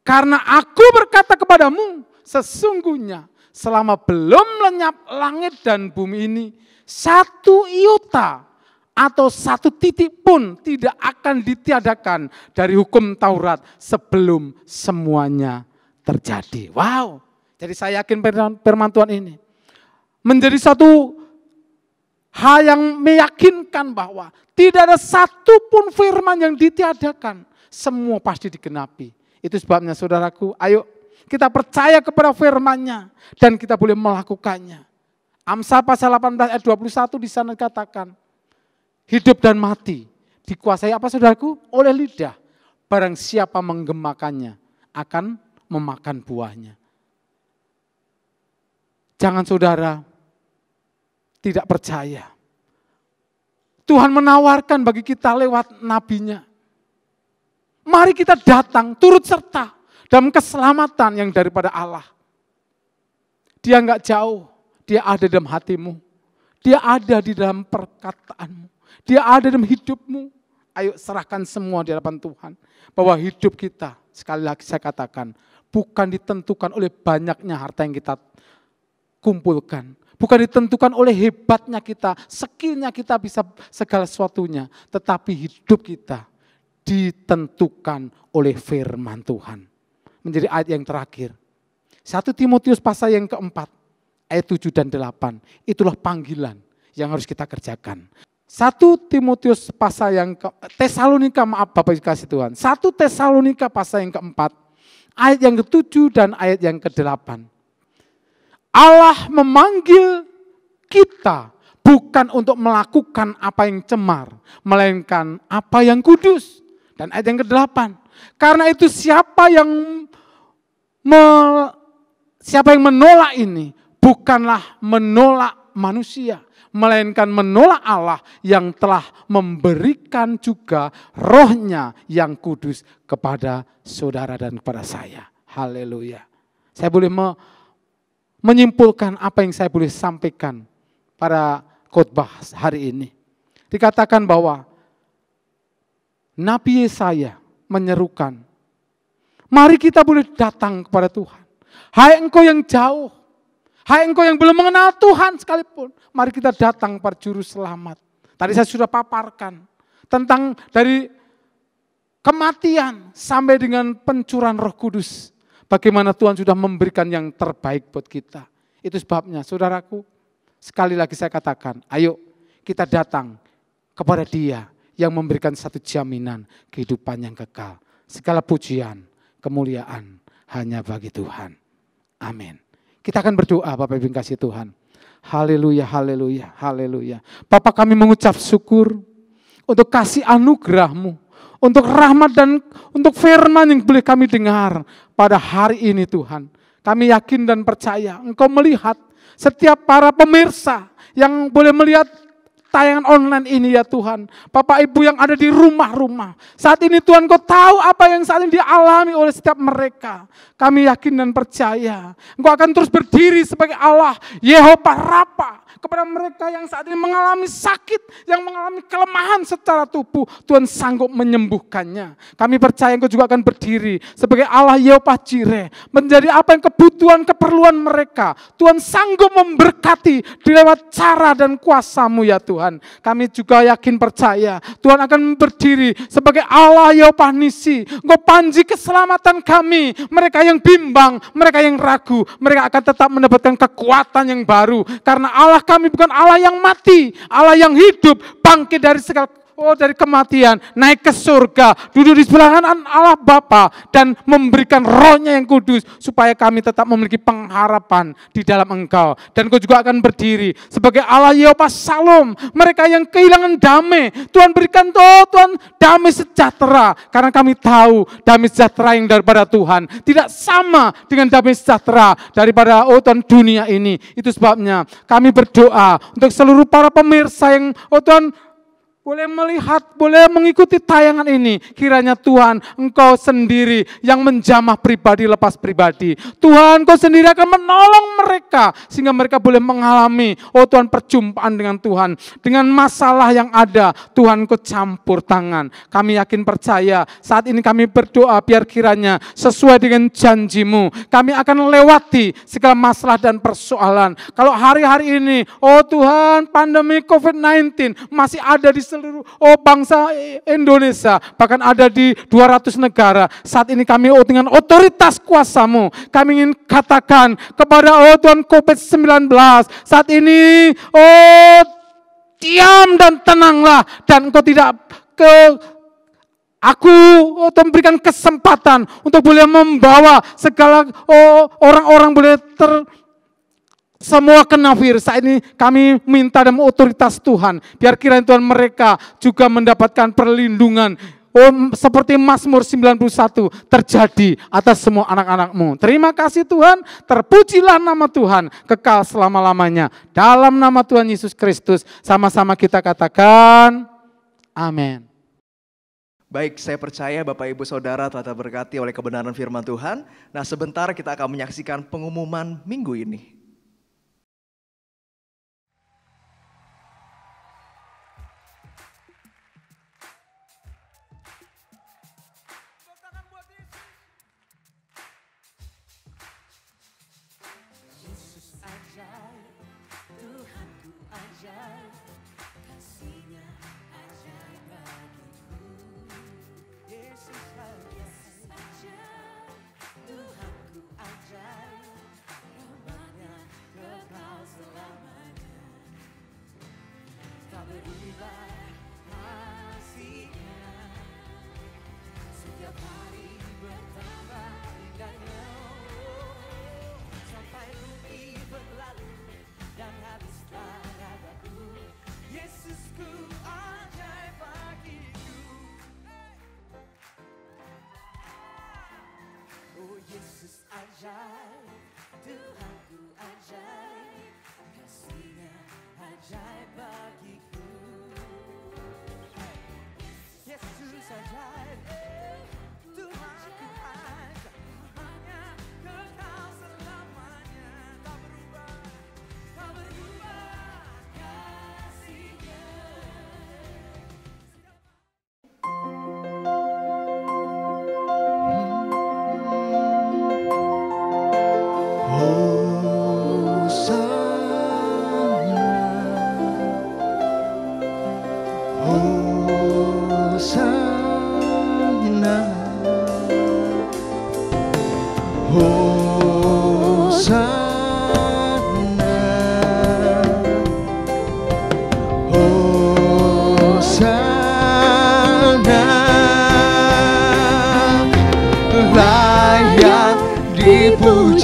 Karena aku berkata kepadamu, sesungguhnya selama belum lenyap langit dan bumi ini, satu iota atau satu titik pun tidak akan ditiadakan dari hukum Taurat sebelum semuanya terjadi. Wow, jadi saya yakin firman Tuhan ini menjadi satu hal yang meyakinkan bahwa tidak ada satu pun firman yang ditiadakan. Semua pasti digenapi. Itu sebabnya saudaraku, ayo kita percaya kepada firman-Nya dan kita boleh melakukannya. Amsal pasal 18 ayat 21 di sana dikatakan, hidup dan mati dikuasai apa saudaraku? Oleh lidah. Barang siapa menggemakannya akan memakan buahnya. Jangan saudara tidak percaya. Tuhan menawarkan bagi kita lewat nabinya. Mari kita datang, turut serta dalam keselamatan yang daripada Allah. Dia enggak jauh, dia ada dalam hatimu. Dia ada di dalam perkataanmu. Dia ada dalam hidupmu. Ayo serahkan semua di hadapan Tuhan. Bahwa hidup kita, sekali lagi saya katakan, bukan ditentukan oleh banyaknya harta yang kita kumpulkan. Bukan ditentukan oleh hebatnya kita, skillnya kita bisa segala sesuatunya. Tetapi hidup kita ditentukan oleh firman Tuhan. Menjadi ayat yang terakhir. 1 Timotius pasal yang keempat, ayat 7 dan 8. Itulah panggilan yang harus kita kerjakan. 1 Timotius pasal yang Tesalonika, maaf Bapak kasih Tuhan. 1 Tesalonika pasal yang keempat, ayat yang ke-7 dan ayat yang ke-8. Allah memanggil kita bukan untuk melakukan apa yang cemar, melainkan apa yang kudus. Dan ayat yang ke-8. Karena itu siapa yang menolak ini bukanlah menolak manusia, melainkan menolak Allah yang telah memberikan juga rohnya yang kudus kepada saudara dan kepada saya. Haleluya. Saya boleh menyimpulkan apa yang saya boleh sampaikan pada khotbah hari ini. Dikatakan bahwa Nabi Yesaya menyerukan, mari kita boleh datang kepada Tuhan. Hai engkau yang jauh, hai engkau yang belum mengenal Tuhan sekalipun, mari kita datang kepada Juru Selamat. Tadi saya sudah paparkan tentang dari kematian sampai dengan pencurahan Roh Kudus. Bagaimana Tuhan sudah memberikan yang terbaik buat kita. Itu sebabnya, saudaraku, sekali lagi saya katakan, ayo kita datang kepada Dia yang memberikan satu jaminan kehidupan yang kekal. Segala pujian, kemuliaan hanya bagi Tuhan. Amin. Kita akan berdoa, Bapak Ibu yang kasih Tuhan. Haleluya, haleluya, haleluya. Bapa, kami mengucap syukur untuk kasih anugerah-Mu, untuk rahmat dan untuk firman yang boleh kami dengar pada hari ini Tuhan. Kami yakin dan percaya Engkau melihat setiap para pemirsa yang boleh melihat tayangan online ini ya Tuhan. Bapak Ibu yang ada di rumah-rumah. Saat ini Tuhan Kau tahu apa yang saat ini dialami oleh setiap mereka. Kami yakin dan percaya Engkau akan terus berdiri sebagai Allah Yehova Rafa kepada mereka yang saat ini mengalami sakit, yang mengalami kelemahan secara tubuh. Tuhan sanggup menyembuhkannya. Kami percaya Engkau juga akan berdiri sebagai Allah Yehova Jireh, menjadi apa yang kebutuhan, keperluan mereka. Tuhan sanggup memberkati di lewat cara dan kuasa-Mu ya Tuhan. Kami juga yakin percaya Tuhan akan berdiri sebagai Allah Yehova Nisi. Engkau panji keselamatan kami. Mereka yang bimbang, mereka yang ragu, mereka akan tetap mendapatkan kekuatan yang baru. Karena Allah kami bukan Allah yang mati, Allah yang hidup, bangkit dari segala dari kematian, naik ke surga, duduk di sebelah kanan Allah Bapa dan memberikan Roh-Nya yang kudus supaya kami tetap memiliki pengharapan di dalam Engkau. Dan Engkau juga akan berdiri sebagai Allah Yehova Shalom. Mereka yang kehilangan damai, Tuhan berikan Tuhan damai sejahtera. Karena kami tahu damai sejahtera yang daripada Tuhan tidak sama dengan damai sejahtera daripada Tuhan dunia ini. Itu sebabnya kami berdoa untuk seluruh para pemirsa yang Tuhan boleh melihat, boleh mengikuti tayangan ini. Kiranya Tuhan, Engkau sendiri yang menjamah pribadi lepas pribadi. Tuhan, Engkau sendiri akan menolong mereka. Sehingga mereka boleh mengalami, Tuhan, perjumpaan dengan Tuhan. Dengan masalah yang ada, Tuhan Engkau campur tangan. Kami yakin percaya, saat ini kami berdoa biar kiranya sesuai dengan janji-Mu. Kami akan lewati segala masalah dan persoalan. Kalau hari-hari ini, Tuhan, pandemi COVID-19 masih ada di seluruh bangsa Indonesia, bahkan ada di 200 negara. Saat ini kami dengan otoritas kuasa-Mu, kami ingin katakan kepada Tuhan COVID-19, saat ini diam dan tenanglah, dan Engkau tidak aku memberikan kesempatan untuk boleh membawa segala orang-orang boleh semua kena virus. Saat ini kami minta dalam otoritas Tuhan, biar kiranya Tuhan mereka juga mendapatkan perlindungan. Seperti Mazmur 91 terjadi atas semua anak-anak-Mu. Terima kasih Tuhan, terpujilah nama Tuhan kekal selama-lamanya. Dalam nama Tuhan Yesus Kristus, sama-sama kita katakan, amin. Baik, saya percaya Bapak Ibu Saudara telah terberkati oleh kebenaran firman Tuhan. Nah, sebentar kita akan menyaksikan pengumuman minggu ini. Yesus ajaib, Tuhanku ajaib, kasih-Nya ajaib bagiku. Yesus ajaib, Tuhanku ajaib, hanya kekal selamanya, tak berubah.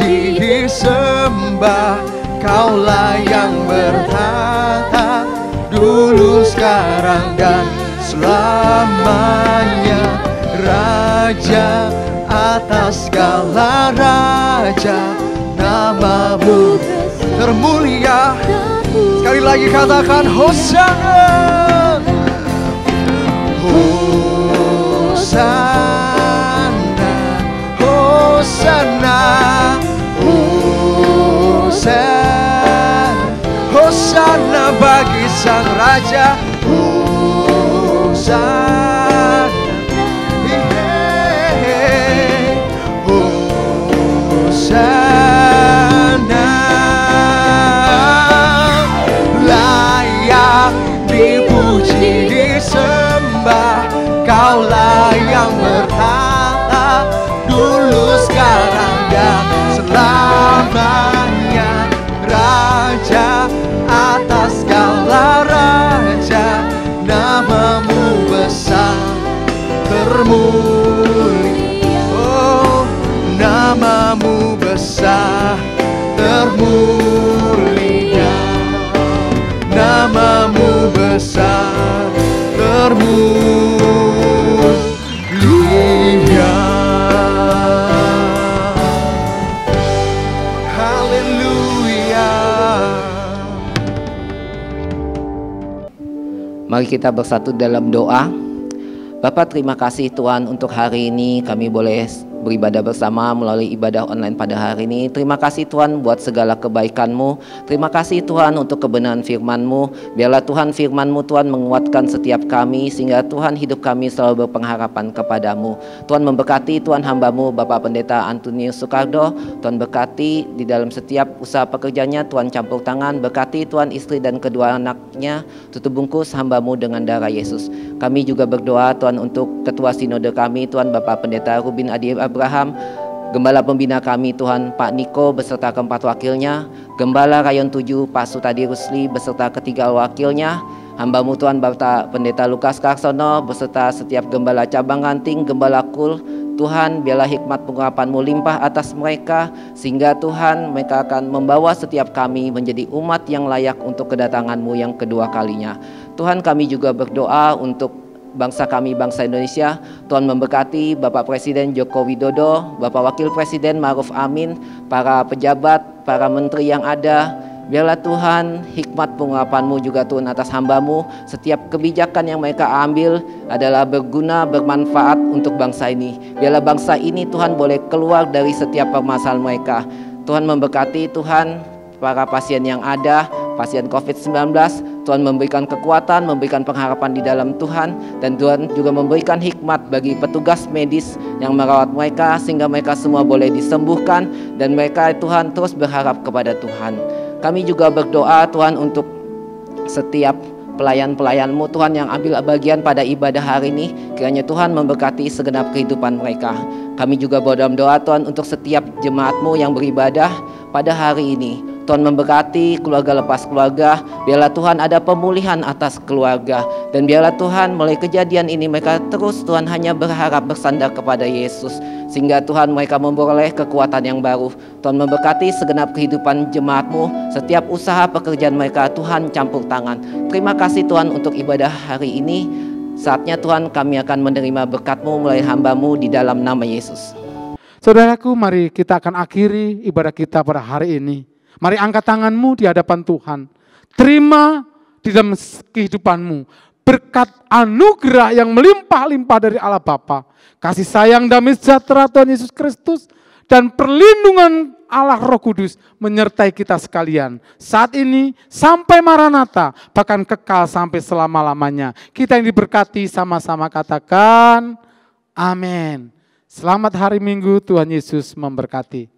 dipuji, disembah, Kaulah yang bertata, dulu, sekarang, dan selamanya. Raja atas segala raja, namamu termulia. Sekali lagi katakan Hosana, Hosana, Hosana, Hosana, Hosana bagi sang raja. Hosana, Hosana, layak dipuji, disembah, Kaulah yang bertata, dulu, sekarang, dan selamanya. Raja atas segala raja, namamu besar termulia. Oh, namamu besar termulia, namamu besar termulia. Haleluya. Mari kita bersatu dalam doa. Bapa, terima kasih Tuhan untuk hari ini kami boleh beribadah bersama melalui ibadah online pada hari ini. Terima kasih Tuhan buat segala kebaikan-Mu. Terima kasih Tuhan untuk kebenaran firman-Mu. Biarlah Tuhan firman-Mu Tuhan menguatkan setiap kami, sehingga Tuhan hidup kami selalu berpengharapan kepadamu. Tuhan memberkati Tuhan hamba-Mu Bapak Pendeta Antonius Soekardo. Tuhan berkati di dalam setiap usaha pekerjaannya. Tuhan campur tangan, berkati Tuhan istri dan kedua anaknya. Tutup bungkus hamba-Mu dengan darah Yesus. Kami juga berdoa Tuhan untuk ketua sinode kami Tuhan Bapak Pendeta Rubin Adi Abraham, Gembala Pembina kami Tuhan Pak Niko beserta keempat wakilnya, Gembala Rayon 7 Pak Sutadi Rusli beserta ketiga wakilnya, hamba-Mu Tuhan Bapak Pendeta Lukas Karsono beserta setiap Gembala Cabang Ranting, Gembala Kul. Tuhan, biarlah hikmat pengurapan-Mu limpah atas mereka, sehingga Tuhan mereka akan membawa setiap kami menjadi umat yang layak untuk kedatangan-Mu yang kedua kalinya. Tuhan, kami juga berdoa untuk bangsa kami, bangsa Indonesia. Tuhan memberkati Bapak Presiden Joko Widodo, Bapak Wakil Presiden Ma'ruf Amin, para pejabat, para menteri yang ada. Biarlah Tuhan hikmat pengurapan-Mu juga Tuhan atas hamba-Mu. Setiap kebijakan yang mereka ambil adalah berguna, bermanfaat untuk bangsa ini. Biarlah bangsa ini Tuhan boleh keluar dari setiap permasalahan mereka. Tuhan memberkati Tuhan para pasien yang ada, pasien COVID-19. Tuhan memberikan kekuatan, memberikan pengharapan di dalam Tuhan. Dan Tuhan juga memberikan hikmat bagi petugas medis yang merawat mereka, sehingga mereka semua boleh disembuhkan. Dan mereka Tuhan terus berharap kepada Tuhan. Kami juga berdoa Tuhan untuk setiap pelayan-pelayan-Mu Tuhan yang ambil bagian pada ibadah hari ini. Kiranya Tuhan memberkati segenap kehidupan mereka. Kami juga berdoa Tuhan untuk setiap jemaat-Mu yang beribadah pada hari ini. Tuhan memberkati keluarga lepas keluarga. Biarlah Tuhan ada pemulihan atas keluarga. Dan biarlah Tuhan mulai kejadian ini mereka terus Tuhan hanya berharap bersandar kepada Yesus. Sehingga Tuhan mereka memperoleh kekuatan yang baru. Tuhan memberkati segenap kehidupan jemaat-Mu. Setiap usaha pekerjaan mereka Tuhan campur tangan. Terima kasih Tuhan untuk ibadah hari ini. Saatnya Tuhan kami akan menerima berkat-Mu melalui hamba-Mu di dalam nama Yesus. Saudaraku, mari kita akan akhiri ibadah kita pada hari ini. Mari angkat tanganmu di hadapan Tuhan. Terima di dalam kehidupanmu berkat anugerah yang melimpah-limpah dari Allah Bapa, kasih sayang damai sejahtera Tuhan Yesus Kristus, dan perlindungan Allah Roh Kudus menyertai kita sekalian. Saat ini sampai Maranatha, bahkan kekal sampai selama-lamanya. Kita yang diberkati sama-sama katakan amin. Selamat hari Minggu, Tuhan Yesus memberkati.